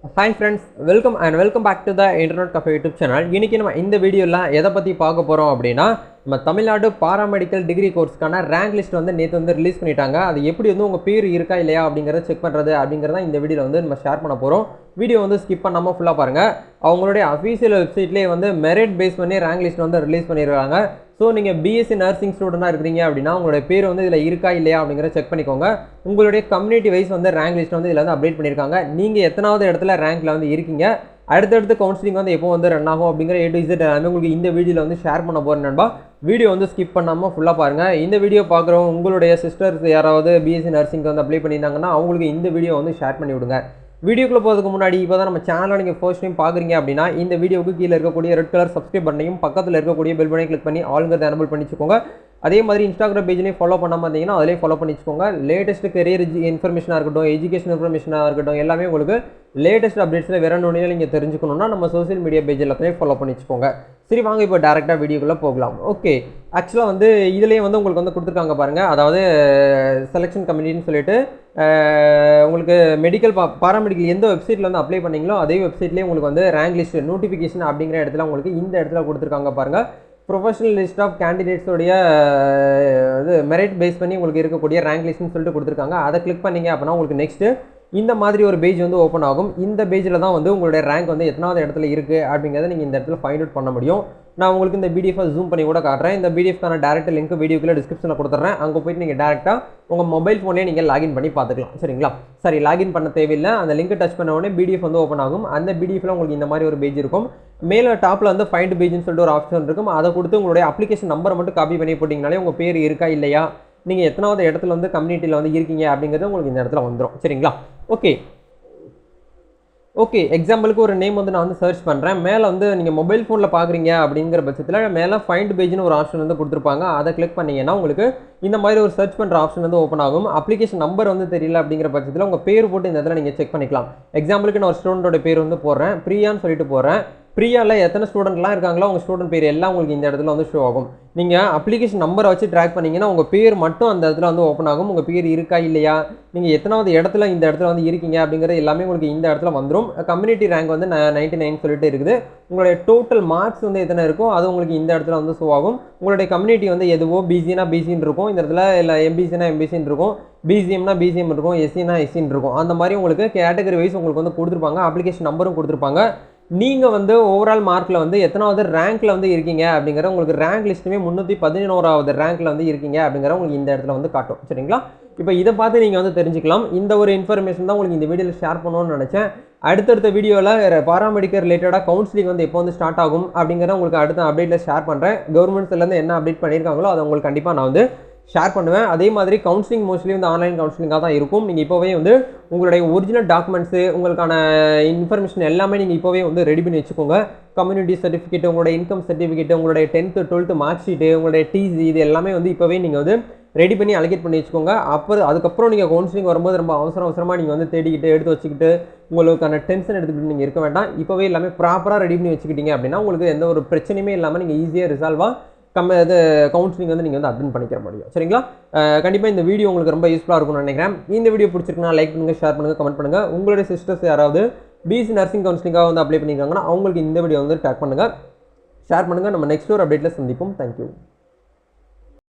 Hi friends, welcome back to the Internet Cafe YouTube channel. இன்னைக்கு நம்ம இந்த வீடியோல எதை பத்தி பார்க்க போறோம் அப்படினா நம்ம தமிழ்நாடு பாராமெடிக்கல் டிகிரி கோர்ஸ்க்கான ரேங்க் லிஸ்ட் வந்து நேத்து வந்து ரிலீஸ் பண்ணிட்டாங்க. அது எப்படி வந்து உங்க பேர் இருக்கா இல்லையா அப்படிங்கறத செக் பண்றது அப்படிங்கறத இந்த வீடியோல வந்து நம்ம ஷேர் பண்ண போறோம். வீடியோ வந்து ஸ்கிப் பண்ணாம ஃபுல்லா பாருங்க. அவங்களுடைய அபிஷியல் வெப்சைட்லயே வந்து மெரிட் பேஸ் பண்ணி ரேங்க் லிஸ்ட் வந்து ரிலீஸ் பண்ணிருக்காங்க. ஸோ நீங்கள் பிஎஸ்சி நர்சிங் ஸ்டூடெண்டாக இருக்கிறீங்க அப்படின்னா உங்களுடைய பேர் வந்து இதில் இருக்கா இல்லையா அப்படிங்கிறத செக் பண்ணிக்கோங்க. உங்களுடைய கம்யூனிட்டி வைஸ் வந்து ரேங்க் லிஸ்ட் வந்து இதில் வந்து அப்டேட் பண்ணியிருக்காங்க. நீங்கள் எத்தனாவது இடத்துல ரேங்க்ல வந்து இருக்கீங்க, அடுத்தடுத்து கவுன்சிலிங் வந்து எப்போ வந்து ரன் ஆகும் அப்படிங்கிற A to Z எல்லாமே உங்களுக்கு இந்த வீடியோவில் வந்து ஷேர் பண்ண போகிறேன் நண்பா. வீடியோ வந்து ஸ்கிப் பண்ணாமல் ஃபுல்லாக பாருங்கள். இந்த வீடியோ பார்க்குறவங்க உங்களுடைய சிஸ்டர்ஸ் யாராவது பிஎஸ்சி நர்சிங்க்கு வந்து அப்ளை பண்ணியிருந்தாங்கன்னா அவங்களுக்கு இந்த வீடியோ வந்து ஷேர் பண்ணி விடுங்க. வீடியோக்குள்ள போகிறதுக்கு முன்னாடி இப்போ தான் நம்ம சேனலை நீங்கள் ஃபர்ஸ்ட் டைம் பார்க்குறீங்க அப்படின்னா இந்த வீடியோவுக்கு கீழே இருக்கக்கூடிய ரெட் கலர் சப்ஸ்கிரைப் பண்ணையும் பக்கத்தில் இருக்கக்கூடிய பெல் பட்டனை கிளிக் பண்ணி ஆளுங்கிறத எனபிள் பண்ணிச்சுக்கோங்க. அதே மாதிரி இன்ஸ்டாகிராம் பேஜ்லேயும் ஃபாலோ பண்ணாமல் இருந்தீங்கன்னா அதிலே ஃபாலோ பண்ணிச்சுக்கோங்க. லேட்டஸ்ட் கரியர் இன்ஃபர்மேஷனாக இருக்கட்டும், எஜுகேஷன் இன்ஃபர்மேஷனாக இருக்கட்டும், எல்லாமே உங்களுக்கு லேட்டஸ்ட் அப்டேட்ஸில் வேற நோனியில் நீங்கள் தெரிஞ்சுக்கணுன்னா நம்ம சோசியல் மீடியா பேஜ் எல்லாத்தையும் ஃபாலோ பண்ணிச்சுக்கோங்க. சரி வாங்க இப்போ டேரெக்டாக வீடியோக்குள்ளே போகலாம். ஓகே, ஆக்சுவலாக வந்து இதுலேயே வந்து உங்களுக்கு வந்து கொடுத்துருக்காங்க பாருங்கள். அதாவது செலெக்ஷன் கமிட்டின்னு சொல்லிட்டு உங்களுக்கு மெடிக்கல் பாராமெடிக்கல் எந்த வெப்சைட்டில் வந்து அப்ளை பண்ணீங்களோ அதே வெப்சைட்லேயே உங்களுக்கு வந்து ரேங்க் லிஸ்ட் நோட்டிஃபிகேஷன் அப்படிங்கிற இடத்துல உங்களுக்கு இந்த இடத்துல கொடுத்துருக்காங்க பாருங்கள். ப்ரொஃபஷனல் லிஸ்ட் ஆஃப் கேண்டிடேட்ஸோடைய இது மெரிட் பேஸ் பண்ணி உங்களுக்கு இருக்கக்கூடிய ரேங்க் லிஸ்ட்னு சொல்லிட்டு கொடுத்துருக்காங்க. அதை கிளிக் பண்ணிங்க அப்படின்னா உங்களுக்கு நெக்ஸ்ட்டு இந்த மாதிரி ஒரு பேஜ் வந்து ஓப்பன் ஆகும். இந்த பேஜில் தான் வந்து உங்களுடைய ரேங்க் வந்து எத்தனாவது இடத்துல இருக்குது அப்படிங்கிறத நீங்கள் இந்த இடத்துல ஃபைண்ட் அவுட் பண்ண முடியும். நான் உங்களுக்கு இந்த பிடிஎஃபை ஜூம் பண்ணி கூட காட்டுறேன். இந்த பிடிஎஃப்கான டேரக்ட் லிங்க் வீடியோக்குள்ளே டிஸ்கிரிப்ஷனில் கொடுத்துட்றேன். அங்கே போய்ட்டு நீங்கள் டேரெக்டாக உங்கள் மொபைல் ஃபோனே நீங்கள் லாகின் பண்ணி பார்த்துக்கலாம். சரிங்களா? சரி, லாகின் பண்ண தேவையில்லை. அந்த லிங்க் டச் பண்ண உடனே பிடிஎஃப் வந்து ஓப்பன் ஆகும். அந்த பிடிஎஃப்ல உங்களுக்கு இந்த மாதிரி ஒரு பேஜ் இருக்கும். மேலே டாப்பில் வந்து ஃபைண்ட் பேஜ்னு சொல்லிட்டு ஒரு ஆப்ஷன் இருக்கும். அதை கொடுத்து உங்களுடைய அப்ளிகேஷன் நம்பரை மட்டும் காப்பி பண்ணி போட்டிங்கனாலே உங்கள் பேர் இருக்கா இல்லையா, நீங்கள் எத்தனாவது இடத்துல வந்து கம்யூனிட்டியில் வந்து இருக்கீங்க அப்படிங்கிறது உங்களுக்கு இந்த இடத்துல வந்துடும். சரிங்களா? ஓகே, எக்ஸாம்பிளுக்கு ஒரு நேம் வந்து நான் வந்து சர்ச் பண்ணுறேன். மேலே வந்து நீங்கள் மொபைல் ஃபோனில் பார்க்குறீங்க அப்படிங்கிற பட்சத்தில் மேலே ஃபைண்ட் பேஜ்னு ஒரு ஆப்ஷன் வந்து கொடுத்துருப்பாங்க. அதை கிளிக் பண்ணிங்கன்னா உங்களுக்கு இந்த மாதிரி ஒரு சர்ச் பண்ணுற ஆப்ஷன் வந்து ஓப்பன் ஆகும். அப்ளிகேஷன் நம்பர் வந்து தெரியல அப்படிங்கிற பட்சத்தில் உங்கள் பேர் போட்டு இந்த இடத்துல நீங்கள் செக் பண்ணிக்கலாம். எக்ஸாம்பிளுக்கு நான் ஒரு ஸ்டூடெண்ட்டோட பேர் வந்து போடுறேன், பிரியான்னு சொல்லிட்டு போடுறேன். பிரியாவில் எத்தனை ஸ்டூடெண்ட்லாம் இருக்காங்களோ உங்கள் ஸ்டூடெண்ட் பேர் எல்லாம் உங்களுக்கு இந்த இடத்துல வந்து ஷோ ஆகும். நீங்கள் அப்ளிகேஷன் நம்பரை வச்சு ட்ராக் பண்ணிங்கன்னா உங்கள் பேர் மட்டும் அந்த இடத்துல வந்து ஓப்பன் ஆகும். உங்கள் பேர் இருக்கா இல்லையா, நீங்கள் எத்தனாவது இடத்துல இந்த இடத்துல வந்து இருக்கீங்க அப்படிங்கிறது எல்லாமே உங்களுக்கு இந்த இடத்துல வந்துடும். கம்யூனிட்டி ரேங்க் வந்து 99 சொல்லிட்டு இருக்குது. உங்களுடைய டோட்டல் மார்க்ஸ் வந்து எத்தனை இருக்கோ அது உங்களுக்கு இந்த இடத்துல வந்து ஷோ ஆகும். உங்களுடைய கம்யூனிட்டி வந்து எதுவோ பிசினா பிசின்னு இருக்கும் இந்த இடத்துல, இல்லை எம்பிசினா எம்பிசின்னு இருக்கும், பிசிஎம்னா பிசிஎம் இருக்கும், எஸ்சினா எஸ்சின்னு இருக்கும். அந்த மாதிரி உங்களுக்கு கேட்டகரி வைஸ் உங்களுக்கு வந்து கொடுத்துருப்பாங்க. அப்ளிகேஷன் நம்பரும் கொடுத்துருப்பாங்க. நீங்கள் வந்து ஓவரால் மார்க்கில் வந்து எத்தனாவது ரேங்க்கில் வந்து இருக்கீங்க அப்படிங்கிற உங்களுக்கு ரேங்க் லிஸ்ட்டுமே 311வது ரேங்க்கில் வந்து இருக்கீங்க அப்படிங்கிற உங்களுக்கு இந்த இடத்துல வந்து காட்டும். சரிங்களா? இப்போ இதை பார்த்து நீங்கள் வந்து தெரிஞ்சுக்கலாம். இந்த ஒரு இன்ஃபர்மேஷன் தான் உங்களுக்கு இந்த வீடியோவில் ஷேர் பண்ணணும்னு நினச்சேன். அடுத்தடுத்த வீடியோவில் பாராமெடிக்கல் ரிலேட்டடாக கவுன்சிலிங் வந்து எப்போ வந்து ஸ்டார்ட் ஆகும் அப்படிங்கிற உங்களுக்கு அடுத்த அப்டேட்டில் ஷேர் பண்ணுறேன். கவர்மெண்ட்ஸ்லேருந்து என்ன அப்டேட் பண்ணியிருக்காங்களோ அதை உங்களுக்கு கண்டிப்பாக நான் வந்து ஷேர் பண்ணுவேன். அதே மாதிரி கவுன்சிலிங் மோஸ்ட்லி வந்து ஆன்லைன் கவுன்சிலிங்காக தான் இருக்கும். நீங்கள் இப்போவே வந்து உங்களுடைய ஒரிஜினல் டாக்குமெண்ட்ஸு, உங்களுக்கான இன்ஃபர்மேஷன் எல்லாமே நீங்கள் இப்போவே வந்து ரெடி பண்ணி வச்சுக்கோங்க. கம்யூனிட்டி சர்டிஃபிகேட், உங்களுடைய இன்கம் சர்டிஃபிகேட், உங்களுடைய 10th 12th மார்க் ஷீட்டு, உங்களுடைய டிசி, இது எல்லாமே வந்து இப்போவே நீங்கள் வந்து ரெடி பண்ணி அலோகேட் பண்ணி வச்சுக்கோங்க. அதுக்கப்புறம் நீங்கள் கவுன்சிலிங் வரும்போது ரொம்ப அவசரமாக நீங்கள் வந்து தேடிக்கிட்டு எடுத்து வச்சுக்கிட்டு உங்களுக்கான டென்ஷன் எடுத்துக்கிட்டு நீங்கள் இருக்க வேண்டாம். இப்போவே எல்லாமே ப்ராப்பராக ரெடி பண்ணி வச்சுக்கிட்டீங்க அப்படின்னா உங்களுக்கு எந்த ஒரு பிரச்சனையுமே இல்லாமல் நீங்கள் ஈஸியாக ரிசால்வாக இது கவுன்சிலிங் வந்து நீங்கள் வந்து அட்டெண்ட் பண்ணிக்க முடியும். சரிங்களா? கண்டிப்பாக இந்த வீடியோ உங்களுக்கு ரொம்ப யூஸ்ஃபுல்லாக இருக்கும்னு நினைக்கிறேன். இந்த வீடியோ பிடிச்சிருக்குன்னா லைக் பண்ணுங்கள், ஷேர் பண்ணுங்கள், கமெண்ட் பண்ணுங்கள். உங்களுடைய சிஸ்டர்ஸ் யாராவது பிஎஸ்சி நர்சிங் கவுன்சிலிங்காக வந்து அப்ளை பண்ணியிருக்காங்கன்னா அவங்களுக்கு இந்த வீடியோ வந்து டேக் பண்ணுங்கள், ஷேர் பண்ணுங்கள். நம்ம நெக்ஸ்ட் ஒரு அப்டேட்டில் சந்திப்போம். தேங்க்யூ.